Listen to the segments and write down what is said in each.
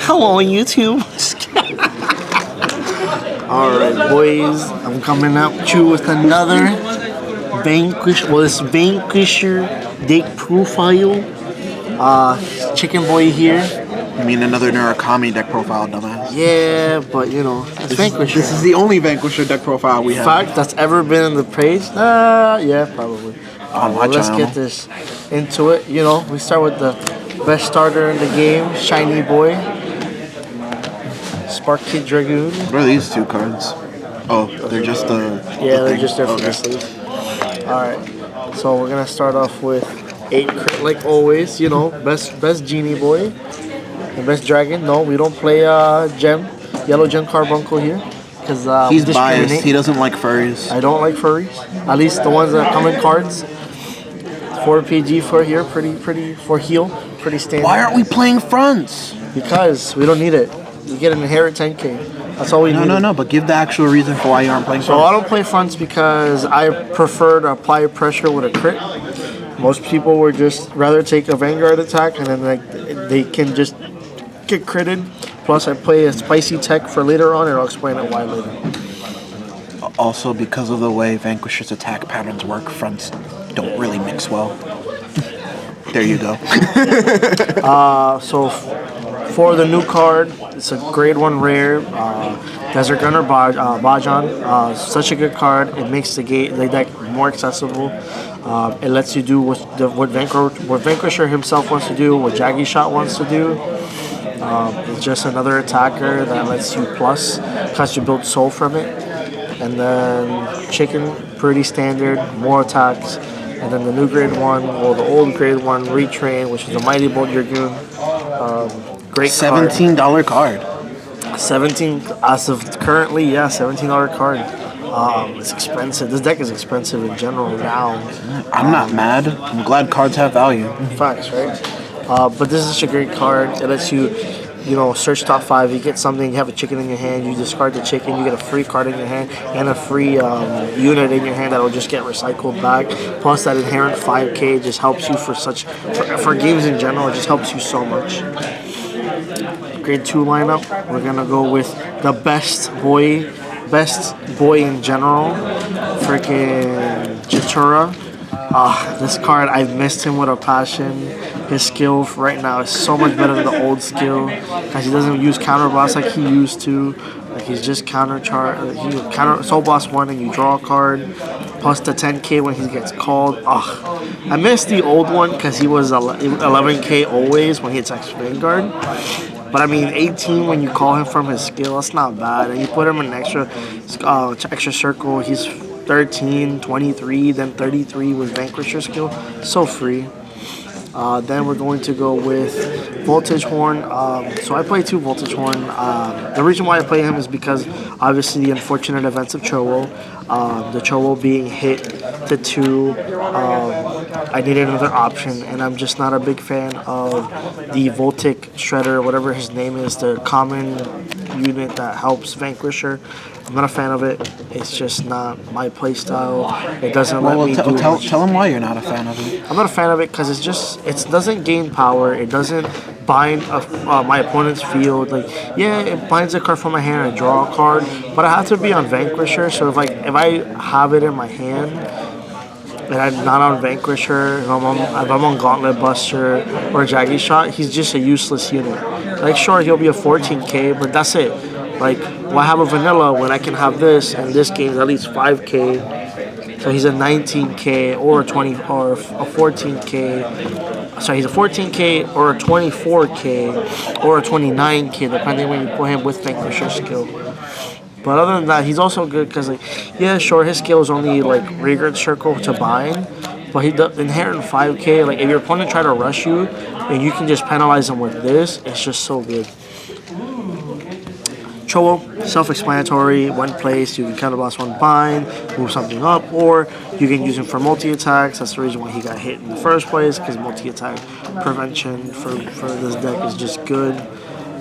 Hello, YouTube. Alright, boys. I'm coming at you with another Vanquisher. Well, this Vanquisher deck profile. Chicken Boy here. You mean another Murakami deck profile, dumbass? Yeah, but you know, it's Vanquisher. This is the only Vanquisher deck profile we have. Fact that's ever been in the page? Yeah, probably. Let's get this into it. You know, we start with the best starter in the game, Shiny Boy. Spark Kid Dragoon. What are these two cards? Oh, they're just the. Yeah, they're just there for the sleeve. Alright, so we're gonna start off with 8 crit like always, you know, best Genie Boy. And best Dragon. No, we don't play Yellow Gem Carbuncle here. Because he's biased. He doesn't like furries. I don't like furries. At least the ones that come in cards. 4 PG for here, pretty for heal, pretty standard. Why aren't we playing fronts? Because we don't need it. You get an inherent 10k. That's all we need. No, but give the actual reason for why you aren't playing fronts. So I don't play fronts because I prefer to apply pressure with a crit. Most people would just rather take a Vanguard attack and then they can just get critted. Plus I play a spicy tech for later on and I'll explain it why later. Also, because of the way Vanquisher's attack patterns work, fronts don't really mix well. There you go. So for the new card, it's a grade 1 rare, Desert Gunner Bajan. Such a good card. It makes the deck more accessible. It lets you do what Vanquisher himself wants to do, what Jaggy Shot wants to do. It's just another attacker that lets you plus, because you build soul from it. And then Chicken, pretty standard, more attacks. And then the new grade 1, or the old grade 1 Retrain, which is a Mighty Bolt Dragoon. Great $17 card. 17 as of currently, yeah, $17 card. It's expensive. This deck is expensive in general now. I'm not mad. I'm glad cards have value. Facts, right? But this is such a great card. It lets you, search top 5. You get something, you have a chicken in your hand, you discard the chicken, you get a free card in your hand, and a free unit in your hand that will just get recycled back. Plus that inherent 5k just helps you for games in general, it just helps you so much. Grade 2 lineup, we're going to go with the best boy in general, freaking Chitura. This card, I've missed him with a passion. His skill right now is so much better than the old skill because he doesn't use counter blast like he used to. Like he's just counter soul blast 1 and you draw a card plus the 10k when he gets called. I missed the old one because he was 11k always when he attacks Vanguard. But I mean 18 when you call him from his skill, that's not bad. And you put him in an extra circle, he's 13, 23, then 33 with Vanquisher skill. So free. Then we're going to go with Voltage Horn. So I play 2 Voltage Horn. The reason why I play him is because obviously the unfortunate events of Chowo. The Chowo being hit to 2. I needed another option, and I'm just not a big fan of the Voltic Shredder, whatever his name is, the common unit that helps Vanquisher. I'm not a fan of it. It's just not my playstyle. It doesn't let me do tell him why you're not a fan of it. I'm not a fan of it because it doesn't gain power. It doesn't bind my opponent's field. Like, yeah, it binds a card from my hand and I draw a card, but I have to be on Vanquisher. So if I have it in my hand and I'm not on Vanquisher, if I'm on Gauntlet Buster or Jaggy Shot, he's just a useless unit. Like, sure, he'll be a 14k, but that's it. Like, why have a vanilla when I can have this, and this game's at least 5k? So he's a 19k or a 20 or a 14k. Sorry, he's a 14k or a 24k or a 29k, depending when you put him with Vanquisher skill. But other than that, he's also good because, like, yeah, sure, his skill is only like Regret Circle to bind, but he does inherent 5k. Like, if your opponent try to rush you, and you can just penalize him with this, it's just so good. Chowo, self-explanatory, one place, you can counter blast 1 bind, move something up, or you can use him for multi-attacks. That's the reason why he got hit in the first place, because multi-attack prevention for this deck is just good.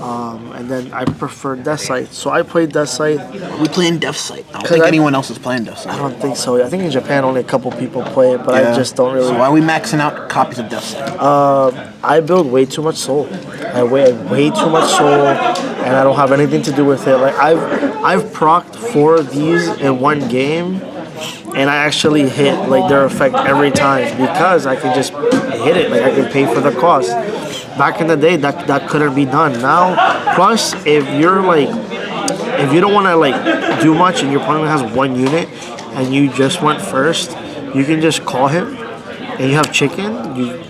And then I prefer Death Sight. So I played Death Sight. We playing Death Sight. I don't think anyone else is playing Death Sight. I don't think so. I think in Japan only a couple people play it, but I just don't really. So why are we maxing out copies of Death Sight? I build way too much soul. I weigh way too much soul, and I don't have anything to do with it. Like I've procced 4 of these in one game, and I actually hit like their effect every time because I can just hit it. Like I can pay for the cost. Back in the day, that couldn't be done. Now, plus if you're like, if you don't want to like do much and your opponent has 1 unit and you just went first, you can just call him, and you have chicken. You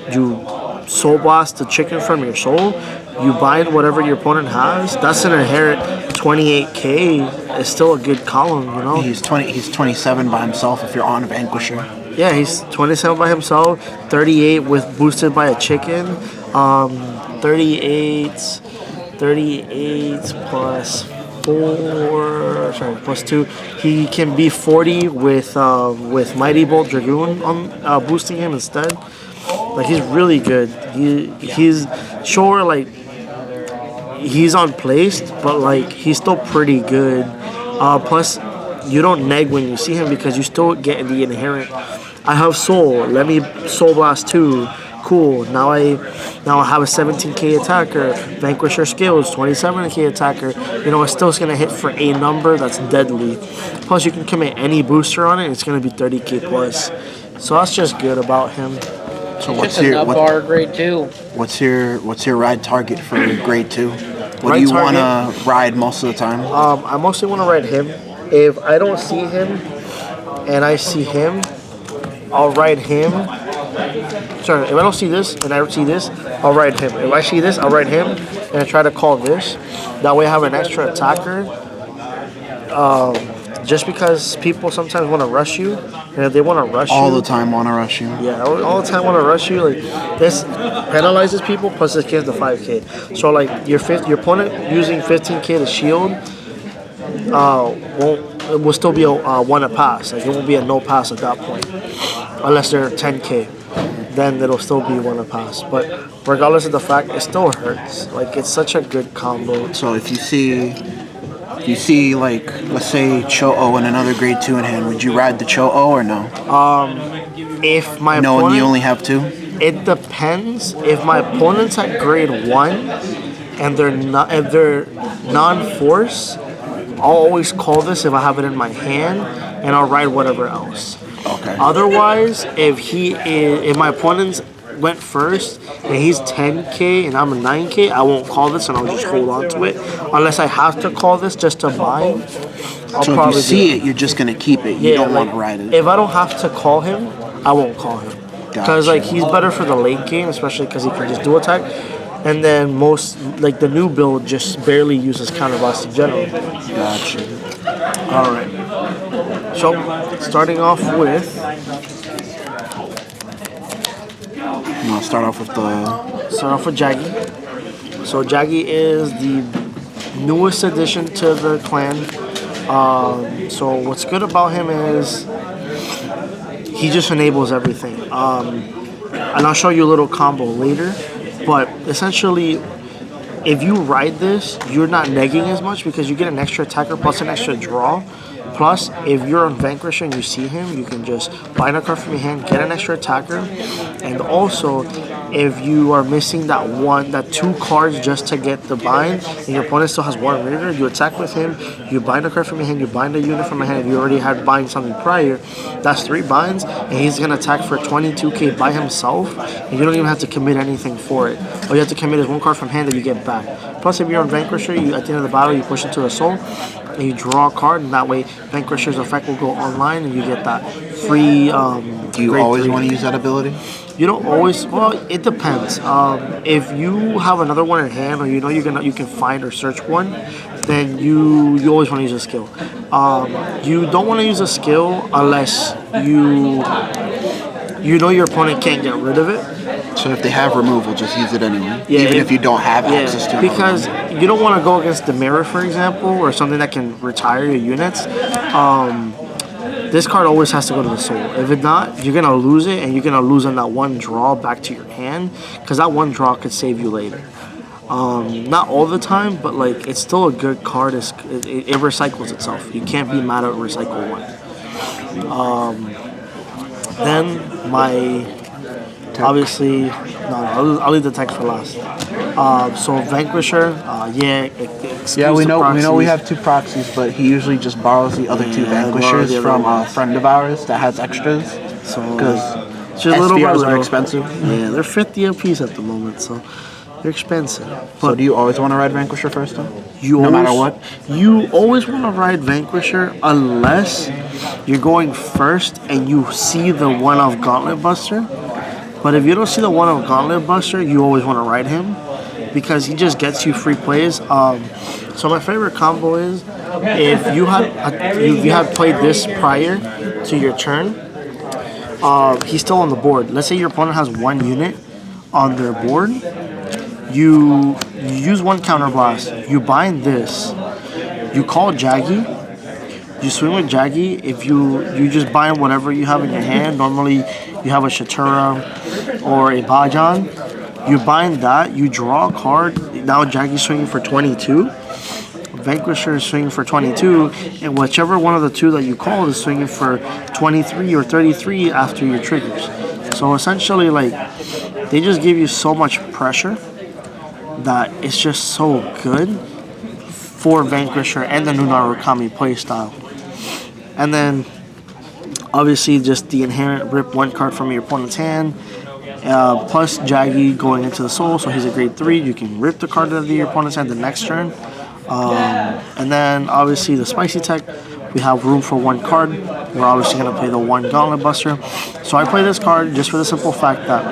soul blast the chicken from your soul. You bind whatever your opponent has. That's an inherent 28k. It's still a good column, you know. He's 27 by himself if you're on Vanquisher. Yeah, he's 27 by himself, 38 with boosted by a chicken, 38 plus 4, sorry, plus 2. He can be 40 with Mighty Bolt Dragoon boosting him instead. Like he's really good. He's sure like he's unplaced, but like he's still pretty good. Plus, you don't neg when you see him because you still get the inherent. I have soul. Let me soul blast 2. Cool. Now I have a 17k attacker. Vanquisher skills 27k attacker. You know, it's still gonna hit for a number that's deadly. Plus, you can commit any booster on it. It's gonna be 30k plus. So that's just good about him. So What's your grade 2? What's your ride target for grade 2? What Ride do you target? want to ride most of the time? I mostly want to ride him. If I don't see him and I see him, I'll ride him. Sorry, if I don't see this and I see this, I'll ride him. If I see this, I'll ride him and I try to call this. That way I have an extra attacker. Just because people sometimes want to rush you, and if they want to rush All you, the time want to rush you. yeah, all the time want to rush you. Like this penalizes people. Plus, it gives the 5k. So like your opponent using 15k to shield, it will still be a 1 a pass. Like it won't be a no pass at that point, unless they're 10k. Then it'll still be 1 a pass. But regardless of the fact, it still hurts. Like it's such a good combo. So if you see like, let's say Cho-Oh and another grade 2 in hand, would you ride the Cho-Oh or no? If my No, opponent, and you only have 2? it depends. If my opponent's at grade 1 and if they're non-force, I'll always call this if I have it in my hand, and I'll ride whatever else. Okay. Otherwise, if my opponent's went first and he's 10k and I'm a 9k, I won't call this and I'll just hold on to it. Unless I have to call this just to buy, I'll So if probably you see do it, you're just going to keep it. You don't want to ride it. If I don't have to call him, I won't call him. Because like he's better for the late game, especially because he can just do attack. And then most, like the new build just barely uses counter blast in general. Gotcha. Alright. So, starting off with... No, start off with Jaggy. So Jaggy is the newest addition to the clan. So what's good about him is he just enables everything. And I'll show you a little combo later. But essentially, if you ride this, you're not negging as much because you get an extra attacker plus an extra draw. Plus, if you're on Vanquisher and you see him, you can just bind a card from your hand, get an extra attacker. And also, if you are missing that 2 cards just to get the bind, and your opponent still has 1 raider, you attack with him, you bind a card from your hand, you bind a unit from your hand. If you already had bind something prior, that's 3 binds, and he's going to attack for 22k by himself, and you don't even have to commit anything for it. All you have to commit is 1 card from hand that you get back. Plus, if you're on Vanquisher, at the end of the battle, you push into a soul, and you draw a card, and that way Vanquisher's effect will go online, and you get that free. Do you always want to use that ability? You don't always. Well, it depends. If you have another one in hand, or you know you can find or search one, then you always want to use a skill. You don't want to use a skill unless you know your opponent can't get rid of it. So if they have removal, just use it anyway. Yeah, even if you don't have access to it. Because you don't want to go against the mirror, for example, or something that can retire your units. This card always has to go to the soul. If it's not, you're going to lose it, and you're going to lose on that 1 draw back to your hand, because that 1 draw could save you later. Not all the time, but like it's still a good card. It recycles itself. You can't be mad at Recycle 1. Then my obviously I'll leave the text for last. So Vanquisher, Yeah, we know we proxies. have 2 proxies, but he usually just borrows the other 2 Yeah, borrow Vanquishers the other from a ones. friend of ours that has extras. So Because it's just little by SVRs are little. expensive. Yeah, they're 50 a piece at the moment, so they're expensive. So But do you always want to ride Vanquisher first, though? you no always, matter what? you always want to ride Vanquisher unless you're going first and you see the one of Gauntlet Buster. But if you don't see the one of Gauntlet Buster, you always want to ride him because he just gets you free plays. So my favorite combo is if you had played this prior to your turn, he's still on the board. Let's say your opponent has 1 unit on their board. You use 1 counterblast. You bind this. You call Jaggy. You swing with Jaggy. If you just bind whatever you have in your hand. Normally you have a Shatura or a Bajan. You bind that. You draw a card. Now Jaggy's swinging for 22. Vanquisher is swinging for 22, and whichever one of the 2 that you call is swinging for 23 or 33 after your triggers. So essentially, like, they just give you so much pressure that it's just so good for Vanquisher and the new Narukami playstyle. And then, obviously, just the inherent rip 1 card from your opponent's hand. Plus Jaggy going into the soul, so he's a grade 3. You can rip the card out of your opponent's hand the next turn. And then obviously the spicy tech, we have room for 1 card. We're obviously going to play the 1 Gauntlet Buster. So I play this card just for the simple fact that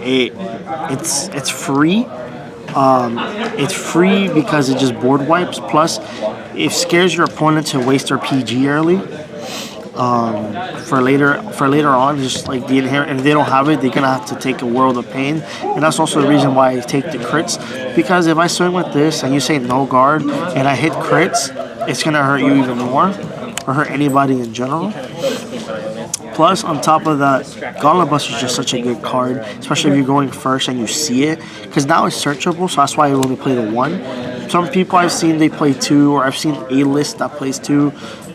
it's free. It's free because it just board wipes. Plus, it scares your opponent to waste their PG early. For later on, just like the inherent, and if they don't have it, they're gonna have to take a world of pain, and that's also the reason why I take the crits. Because if I swing with this and you say no guard, and I hit crits, it's gonna hurt you even more, or hurt anybody in general. Plus, on top of that, Gauntlet Buster is just such a good card, especially if you're going first and you see it, because now it's searchable, so that's why I only play the 1. Some people I've seen, they play 2, or I've seen a list that plays 2,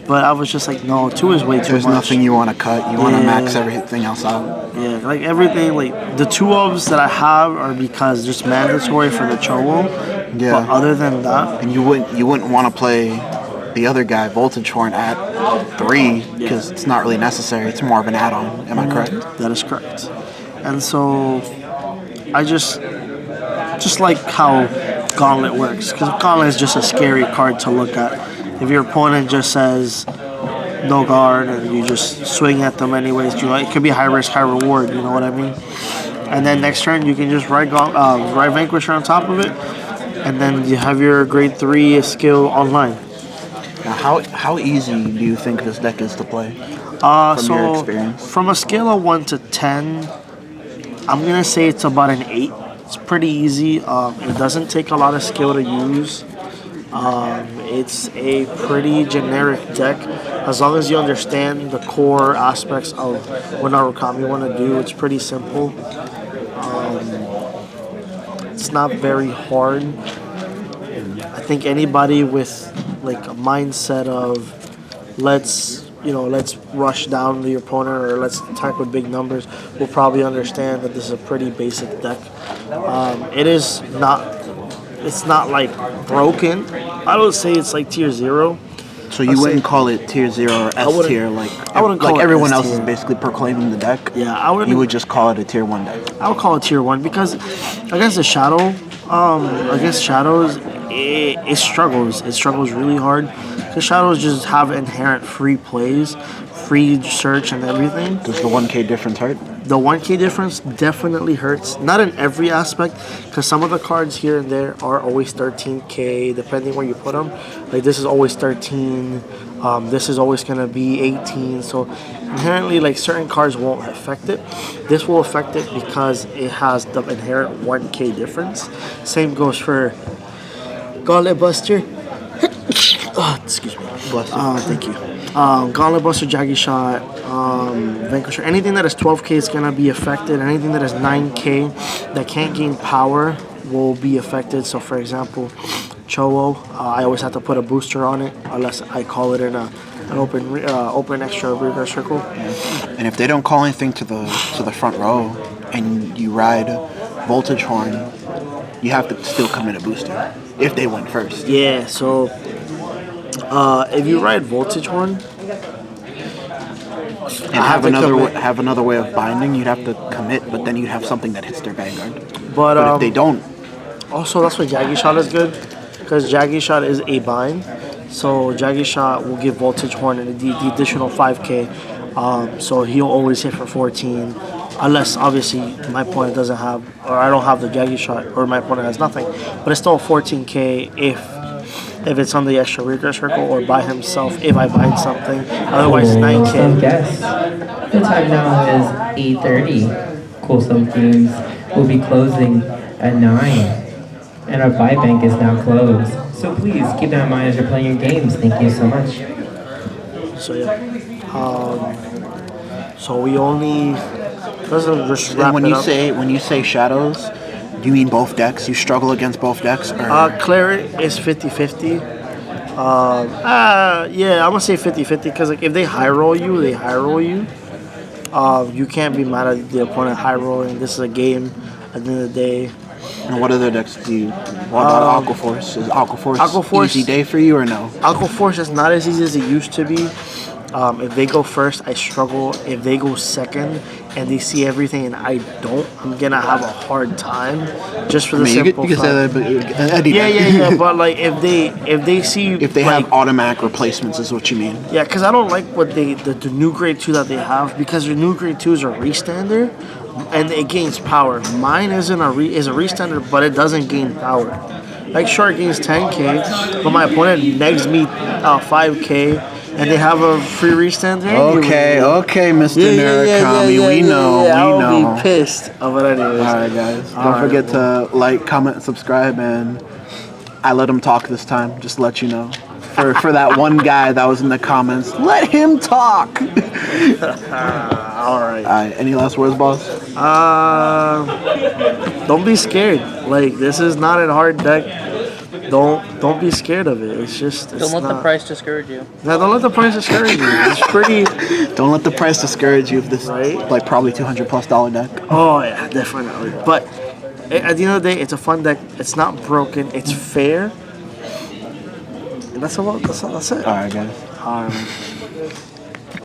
but I was just like, no, 2 is way too much. There's nothing you want to cut. You want to max everything else out. Yeah, like everything, like the 2 ofs that I have are because just mandatory for the Chowo. Yeah. But other than that, And you wouldn't want to play the other guy, Voltage Horn, at 3 because it's not really necessary. It's more of an add-on. Am I correct? that is correct. And so I just like how Gauntlet works, because Gauntlet is just a scary card to look at. If your opponent just says no guard and you just swing at them anyways, it could be high risk, high reward. You know what I mean? And then next turn you can just ride Vanquisher on top of it, and then you have your grade 3 skill online. Now, how easy do you think this deck is to play? From your experience? From a scale of 1 to 10, I'm gonna say it's about an 8. It's pretty easy. It doesn't take a lot of skill to use. It's a pretty generic deck. As long as you understand the core aspects of what Narukami want to do, it's pretty simple. It's not very hard. I think anybody with like a mindset of let's rush down the opponent or let's attack with big numbers will probably understand that this is a pretty basic deck. It's not like broken. I would say it's like tier 0. So you wouldn't call it tier 0 or S tier I wouldn't call it everyone S else is tier. basically proclaiming the deck. Yeah, I wouldn't. You would just call it a tier 1 deck. I would call it tier 1 because against the Shadow, against Shadows, it struggles. It struggles really hard. Because Shadows just have inherent free plays, free search and everything. Does the 1K difference hurt? The 1K difference definitely hurts. Not in every aspect, because some of the cards here and there are always 13K, depending where you put them. Like this is always 13. This is always going to be 18. So inherently, like certain cards won't affect it. This will affect it because it has the inherent 1K difference. Same goes for Gauntlet Buster. Oh, excuse me. Bless you. Thank you. Gauntlet Buster, Jaggy Shot, Vanquisher. Anything that is 12K is going to be affected. Anything that is 9K that can't gain power will be affected. So, for example, Chowo, I always have to put a booster on it unless I call it in an open extra rigor circle. And if they don't call anything to the front row, and you ride Voltage Horn, you have to still come in a booster if they went first. Yeah. So, if you ride Voltage Horn, And have another way of binding, you'd have to commit, but then you'd have something that hits their Vanguard. but If they don't, also that's why Jaggy Shot is good, because Jaggy Shot is a bind. So Jaggy Shot will give Voltage Horn the additional 5k. So he'll always hit for 14, unless obviously my opponent doesn't have, or I don't have the Jaggy Shot, or my opponent has nothing. But it's still 14k if it's on the extra rigor circle or by himself if I bind something. Otherwise, it's 9k. Some guests. The time now is 8:30. Cool Some Games will be closing at 9. And our buy bank is now closed. So please keep that in mind as you're playing your games. Thank you so much. So yeah. So we only. Let's just wrap and it up. when you say shadows, do you mean both decks? You struggle against both decks? Or? Cleric is 50-50. Yeah, I'm gonna say 50-50 because like if they high roll you, they high roll you. You can't be mad at the opponent high rolling. This is a game. At the end of the day. And what other decks do you? What about Aquaforce? Is Aquaforce easy day for you or no? Aquaforce is not as easy as it used to be. If they go first, I struggle. If they go second and they see everything and I don't, I'm gonna have a hard time. Just for the simple you can say fact. that, but Yeah. But like if they see if they like, have automatic replacements, is what you mean? Yeah, because I don't like what the new grade 2 that they have, because the new grade 2 is a restander and it gains power. Mine isn't is a restander, but it doesn't gain power. Like sure, it gains 10k, but my opponent negs me 5k. And they have a free restander. Okay, Mr. Narukami, we know. I'll be pissed. But anyways. All right, guys. Don't forget to like, comment, subscribe, and I let him talk this time. Just to let you know. For that one guy that was in the comments, let him talk. All right. Any last words, boss? Don't be scared. Like this is not a hard deck. Don't be scared of it. It's just Don't let the price discourage you. Yeah, don't let the price discourage you. It's pretty. Don't let the price discourage you of this like probably $200+ deck. Oh yeah, definitely. But at the end of the day, it's a fun deck. It's not broken. It's fair. And that's it. All right, guys. All right.